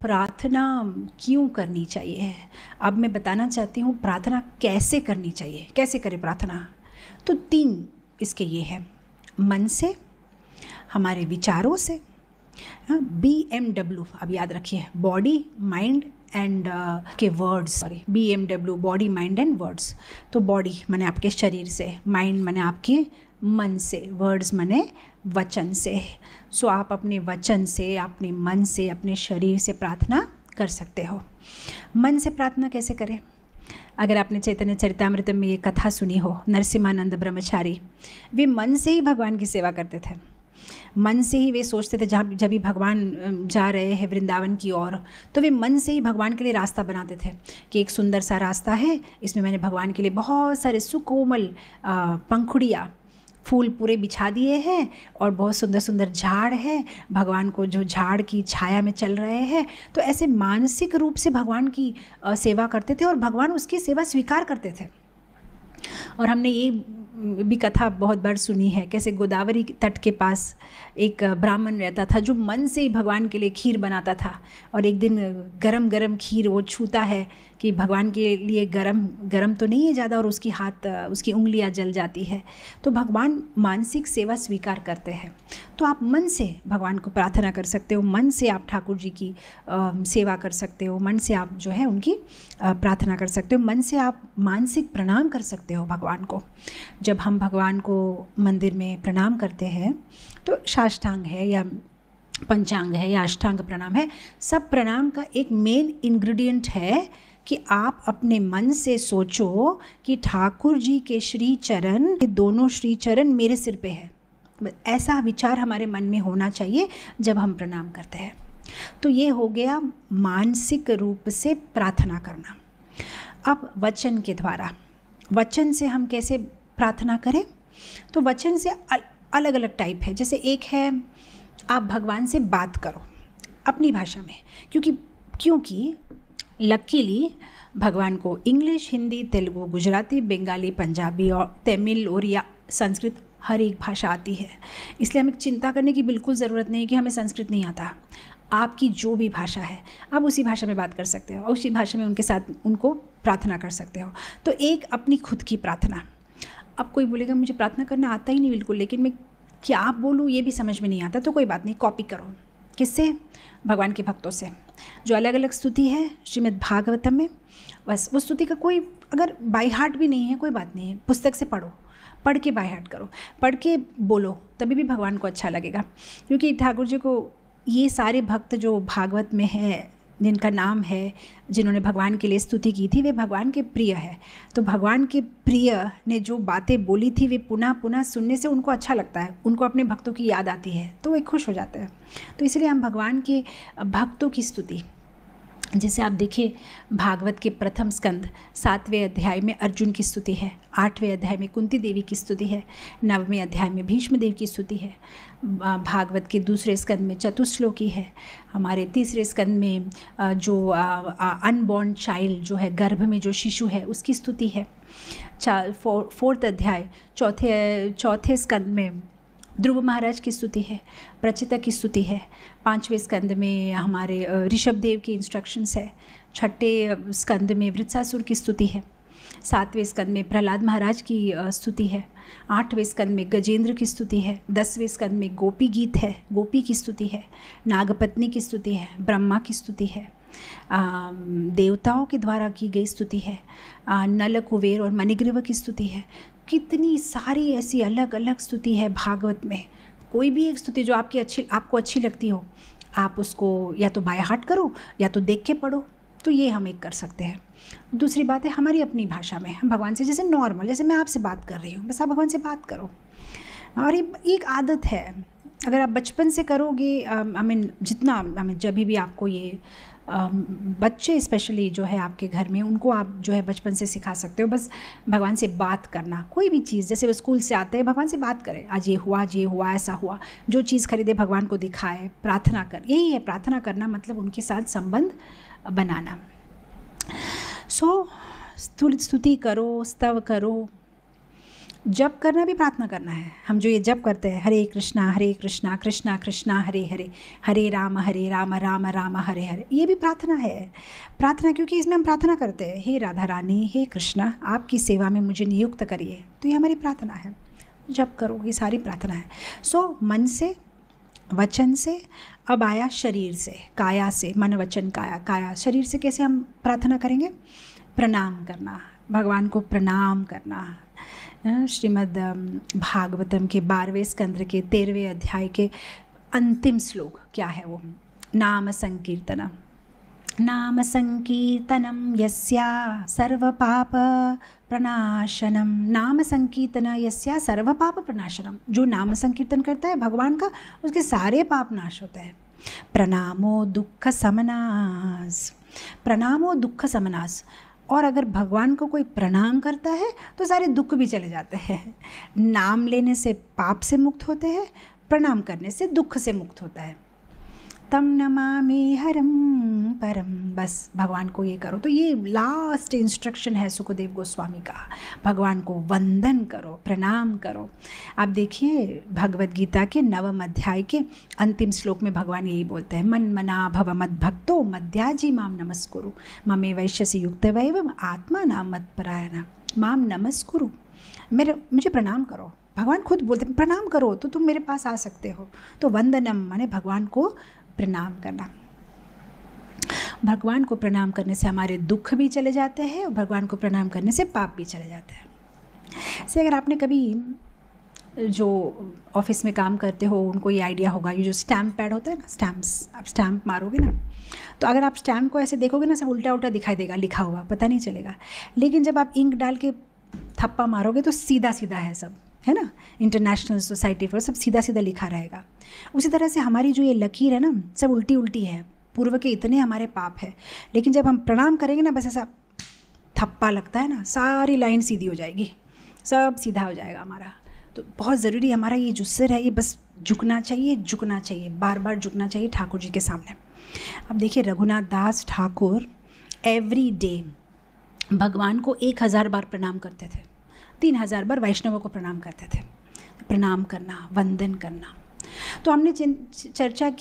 प्रार्थना क्यों करनी चाहिए? अब मैं बताना चाहती हूँ प्रार्थना कैसे करनी चाहिए, कैसे करें प्रार्थना। तो 3 इसके ये है, मन से, हमारे विचारों से, हाँ, BMW अब याद रखिए, बॉडी माइंड एंड के words, sorry BMW body mind and words. तो बॉडी माने आपके शरीर से, माइंड माने आपके मन से, वर्ड्स माने वचन से। सो आप अपने वचन से, अपने मन से, अपने शरीर से प्रार्थना कर सकते हो। मन से प्रार्थना कैसे करें? अगर आपने चैतन्य चरितामृत में ये कथा सुनी हो, नरसिम्हानंद ब्रह्मचारी, वे मन से ही भगवान की सेवा करते थे। मन से ही वे सोचते थे, जब भी भगवान जा रहे हैं वृंदावन की ओर, तो वे मन से ही भगवान के लिए रास्ता बनाते थे कि एक सुंदर सा रास्ता है, इसमें मैंने भगवान के लिए बहुत सारे सुकोमल पंखुड़ियाँ, फूल पूरे बिछा दिए हैं और बहुत सुंदर सुंदर झाड़ है, भगवान को जो झाड़ की छाया में चल रहे हैं। तो ऐसे मानसिक रूप से भगवान की सेवा करते थे और भगवान उसकी सेवा स्वीकार करते थे। और हमने ये भी कथा बहुत बार सुनी है, कैसे गोदावरी तट के पास एक ब्राह्मण रहता था जो मन से ही भगवान के लिए खीर बनाता था। और एक दिन गरम गरम खीर वो छूता है कि भगवान के लिए गरम गरम तो नहीं है ज़्यादा, और उसकी उंगलियां जल जाती है। तो भगवान मानसिक सेवा स्वीकार करते हैं। तो आप मन से भगवान को प्रार्थना कर सकते हो, मन से आप ठाकुर जी की सेवा कर सकते हो, मन से आप जो है उनकी प्रार्थना कर सकते हो, मन से आप मानसिक प्रणाम कर सकते हो भगवान को। जब हम भगवान को मंदिर में प्रणाम करते हैं तो साष्टांग है या पंचांग है या अष्टांग प्रणाम है, सब प्रणाम का एक मेन इंग्रेडिएंट है कि आप अपने मन से सोचो कि ठाकुर जी के श्री चरण, ये दोनों श्री चरण मेरे सिर पे है। ऐसा विचार हमारे मन में होना चाहिए जब हम प्रणाम करते हैं। तो ये हो गया मानसिक रूप से प्रार्थना करना। अब वचन के द्वारा, वचन से हम कैसे प्रार्थना करें? तो वचन से अलग अलग टाइप है। जैसे एक है, आप भगवान से बात करो अपनी भाषा में, क्योंकि लकीली भगवान को इंग्लिश, हिंदी, तेलुगु, गुजराती, बंगाली, पंजाबी और तमिल, ओरिया, संस्कृत हर एक भाषा आती है। इसलिए हमें चिंता करने की बिल्कुल ज़रूरत नहीं कि हमें संस्कृत नहीं आता। आपकी जो भी भाषा है आप उसी भाषा में बात कर सकते हो और उसी भाषा में उनके साथ उनको प्रार्थना कर सकते हो। तो एक अपनी खुद की प्रार्थना। अब कोई बोलेगा मुझे प्रार्थना करना आता ही नहीं बिल्कुल, लेकिन मैं क्या बोलूँ ये भी समझ में नहीं आता, तो कोई बात नहीं, कॉपी करो। किससे? भगवान के भक्तों से। जो अलग अलग स्तुति है श्रीमद् भागवतम में, बस वो स्तुति का कोई अगर बाय हार्ट भी नहीं है कोई बात नहीं है, पुस्तक से पढ़ो, पढ़ के बाय हार्ट करो, पढ़ के बोलो, तभी भी भगवान को अच्छा लगेगा। क्योंकि ठाकुर जी को ये सारे भक्त जो भागवत में है, जिनका नाम है, जिन्होंने भगवान के लिए स्तुति की थी, वे भगवान के प्रिय है। तो भगवान के प्रिय ने जो बातें बोली थी वे पुनः पुनः सुनने से उनको अच्छा लगता है, उनको अपने भक्तों की याद आती है, तो वे खुश हो जाते हैं। तो इसलिए हम भगवान के भक्तों की स्तुति, जैसे आप देखिए भागवत के प्रथम स्कंद 7वें अध्याय में अर्जुन की स्तुति है, 8वें अध्याय में कुंती देवी की स्तुति है, 9वें अध्याय में भीष्म देव की स्तुति है, भागवत के दूसरे स्कंद में चतुश्लोकी है, हमारे तीसरे स्कंद में जो अनबॉर्न चाइल्ड जो है, गर्भ में जो शिशु है उसकी स्तुति है, 4th अध्याय चौथे स्कंद में ध्रुव महाराज की स्तुति है, प्रचिता की स्तुति है, 5वें स्कंद में हमारे ऋषभ देव की इंस्ट्रक्शंस है, 6ठे स्कंद में वृत्सासुर की स्तुति है, 7वें स्कंद में प्रहलाद महाराज की स्तुति है, 8वें स्कंद में गजेंद्र की स्तुति है, 10वें स्कंद में गोपी गीत है, गोपी की स्तुति है, नागपत्नी की स्तुति है, ब्रह्मा की स्तुति है, देवताओं के द्वारा की गई स्तुति है, नल कुबेर और मणिग्रीव की स्तुति है। कितनी सारी ऐसी अलग अलग स्तुति है भागवत में। कोई भी एक स्तुति जो आपको अच्छी लगती हो, आप उसको या तो बाय हार्ट करो या तो देख के पढ़ो। तो ये हम एक कर सकते हैं। दूसरी बात है हमारी अपनी भाषा में हम भगवान से, जैसे नॉर्मल, जैसे मैं आपसे बात कर रही हूँ, बस आप भगवान से बात करो। और ये एक आदत है, अगर आप बचपन से करोगे, जब भी आपको ये बच्चे स्पेशली जो है आपके घर में, उनको आप जो है बचपन से सिखा सकते हो बस भगवान से बात करना। कोई भी चीज़, जैसे वो स्कूल से आते हैं भगवान से बात करें, आज ये हुआ, ऐसा हुआ, जो चीज़ खरीदे भगवान को दिखाए, प्रार्थना कर। यही है प्रार्थना करना, मतलब उनके साथ संबंध बनाना। स्तुति करो, स्तव करो, जप करना भी प्रार्थना करना है। हम जो ये जप करते हैं, हरे कृष्णा कृष्णा कृष्णा हरे हरे, हरे राम राम राम हरे हरे, ये भी प्रार्थना है। प्रार्थना क्योंकि इसमें हम प्रार्थना करते हैं, हे राधा रानी, हे कृष्णा, आपकी सेवा में मुझे नियुक्त करिए, तो ये हमारी प्रार्थना है। जप करो, ये सारी प्रार्थना है। सो मन से, वचन से, अब आया शरीर से, काया से, मन वचन काया। काया शरीर से कैसे हम प्रार्थना करेंगे? प्रणाम करना, भगवान को प्रणाम करना। श्रीमद् भागवतम के 12वें स्कंद के 13वें अध्याय के अंतिम श्लोक क्या है वो? नाम संकीर्तनम, नाम संकीर्तनम यस्या सर्व पाप प्रणाशनम। नाम संकीर्तन यस्या सर्व पाप प्रणाशनम, जो नाम संकीर्तन करता है भगवान का, उसके सारे पाप नाश होते हैं। प्रणामो दुख समनास, प्रणामो दुख समनास। और अगर भगवान को कोई प्रणाम करता है तो सारे दुख भी चले जाते हैं। नाम लेने से पाप से मुक्त होते हैं, प्रणाम करने से दुख से मुक्त होता है। तम नमामि हरम परम, बस भगवान को ये करो। तो ये लास्ट इंस्ट्रक्शन है सुखदेव गोस्वामी का, भगवान को वंदन करो, प्रणाम करो। आप देखिए भगवद गीता के 9वें अध्याय के अंतिम श्लोक में भगवान यही बोलते हैं, मन मना भव मद भक्तो मद्याजी माम नमस्कुरु, ममे वैश्यसि युक्त वैवम आत्मा नाम मत परायण माम नमस्कुरु। मुझे प्रणाम करो। भगवान खुद बोलते हैं प्रणाम करो तो तुम मेरे पास आ सकते हो। तो वंदनम माने भगवान को प्रणाम करना। भगवान को प्रणाम करने से हमारे दुख भी चले जाते हैं और भगवान को प्रणाम करने से पाप भी चले जाते हैं। से अगर आपने कभी जो ऑफिस में काम करते हो उनको ये आइडिया होगा, ये जो स्टैम्प पैड होता है ना, स्टैम्प्स, आप स्टैम्प मारोगे ना, तो अगर आप स्टैम्प को ऐसे देखोगे ना, सब उल्टा उल्टा दिखाई देगा, लिखा हुआ पता नहीं चलेगा। लेकिन जब आप इंक डाल के थप्पा मारोगे तो सीधा सीधा है सब, है ना। इंटरनेशनल सोसाइटी पर सब सीधा सीधा लिखा रहेगा। उसी तरह से हमारी जो ये लकीर है ना, सब उल्टी उल्टी है। पूर्व के इतने हमारे पाप है, लेकिन जब हम प्रणाम करेंगे ना, बस ऐसा थप्पा लगता है ना, सारी लाइन सीधी हो जाएगी, सब सीधा हो जाएगा हमारा। तो बहुत ज़रूरी हमारा ये जो सिर है, ये बस झुकना चाहिए, झुकना चाहिए, बार बार झुकना चाहिए ठाकुर जी के सामने। अब देखिए रघुनाथ दास ठाकुर एवरी डे भगवान को 1000 बार प्रणाम करते थे, 3000 बार वैष्णवों को प्रणाम करते थे। प्रणाम करना, वंदन करना। तो हमने चर्चा की